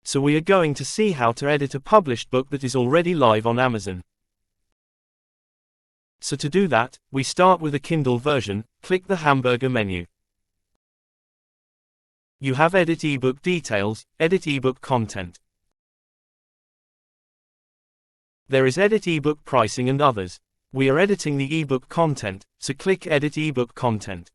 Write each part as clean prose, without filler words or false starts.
So we are going to see how to edit a published book that is already live on Amazon. So to do that, we start with a Kindle version, click the hamburger menu. You have Edit eBook Details, Edit eBook Content. There is Edit eBook Pricing and others. We are editing the eBook content, so click Edit eBook Content.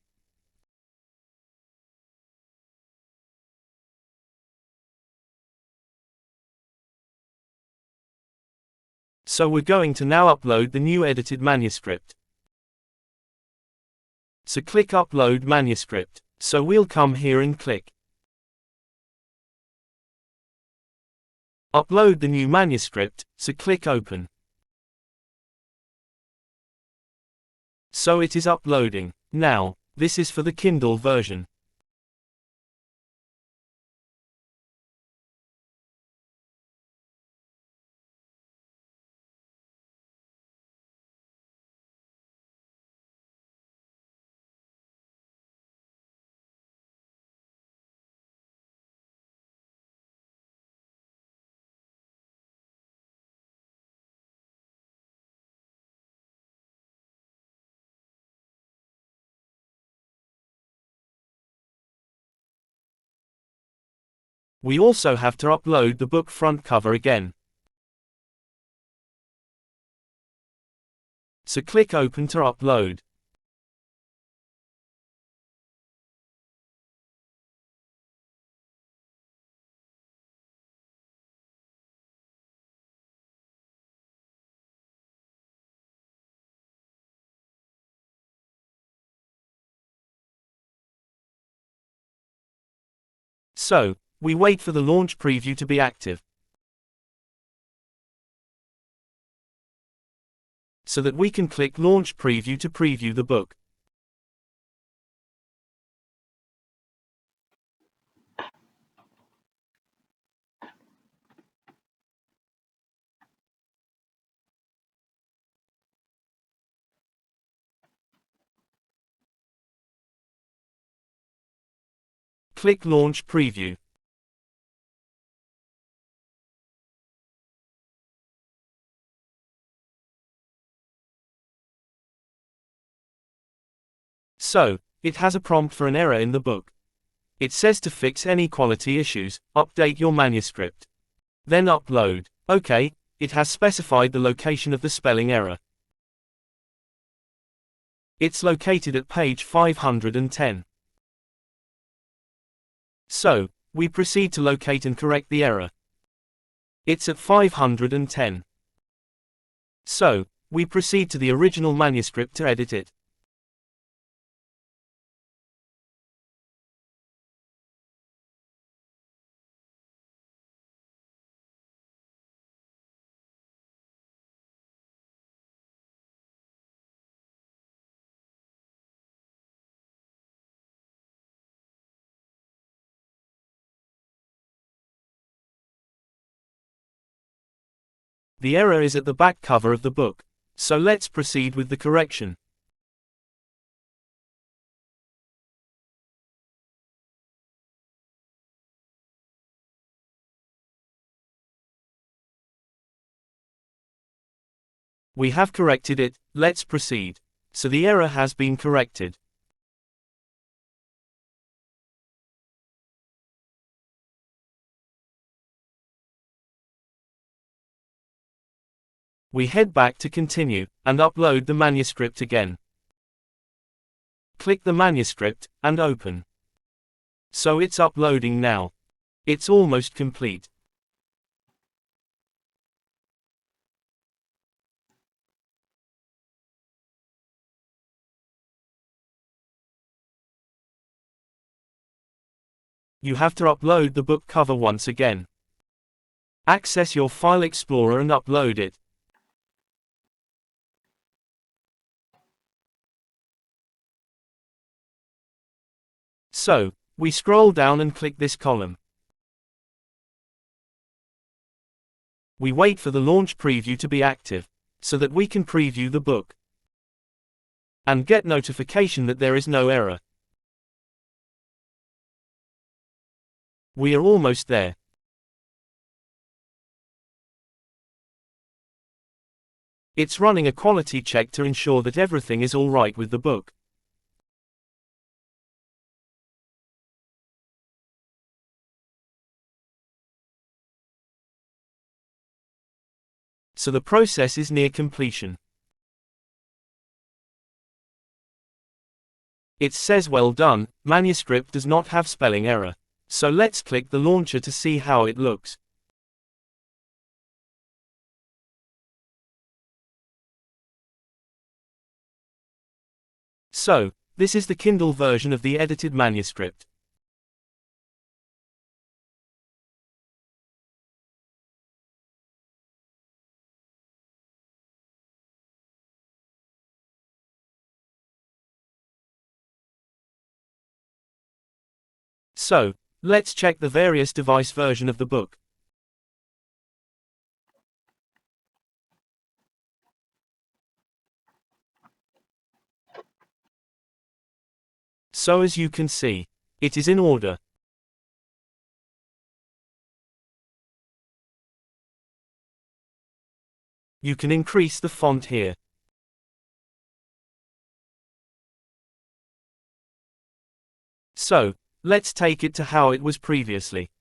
So we're going to now upload the new edited manuscript. So click Upload Manuscript. So we'll come here and click Upload the new manuscript, so click Open. So it is uploading. Now, this is for the Kindle version. We also have to upload the book front cover again. So click Open to upload. So, we wait for the launch preview to be active, so that we can click Launch Preview to preview the book. Click Launch Preview. So, it has a prompt for an error in the book. It says to fix any quality issues, update your manuscript. Then upload. OK, it has specified the location of the spelling error. It's located at page 510. So, we proceed to locate and correct the error. It's at 510. So, we proceed to the original manuscript to edit it. The error is at the back cover of the book. So let's proceed with the correction. We have corrected it, let's proceed. So the error has been corrected. We head back to continue, and upload the manuscript again. Click the manuscript, and open. So it's uploading now. It's almost complete. You have to upload the book cover once again. Access your File Explorer and upload it. So, we scroll down and click this column. We wait for the launch preview to be active, so that we can preview the book and get notification that there is no error. We are almost there. It's running a quality check to ensure that everything is all right with the book. So the process is near completion. It says well done, manuscript does not have spelling error. So let's click the launcher to see how it looks. So, this is the Kindle version of the edited manuscript. So, let's check the various device version of the book. So as you can see, it is in order. You can increase the font here. So, let's take it to how it was previously.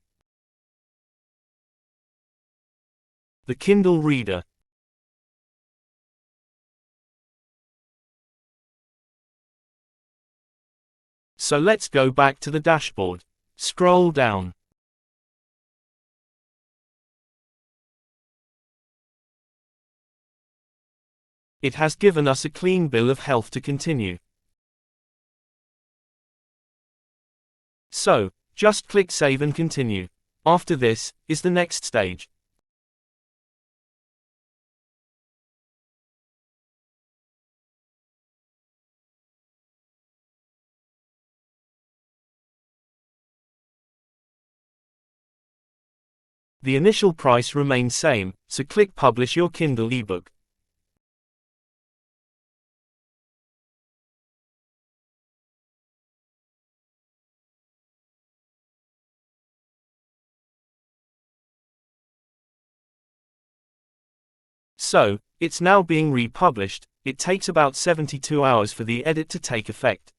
The Kindle Reader. So let's go back to the dashboard. Scroll down. It has given us a clean bill of health to continue. So, just click Save and Continue. After this, is the next stage. The initial price remains same, so click Publish your Kindle eBook. So, it's now being republished. It takes about 72 hours for the edit to take effect.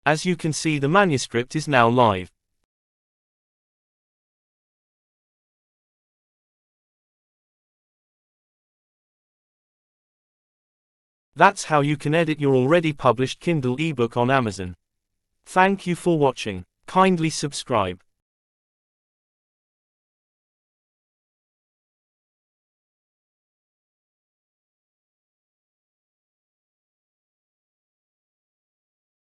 As you can see, the manuscript is now live. That's how you can edit your already published Kindle ebook on Amazon. Thank you for watching. Kindly subscribe.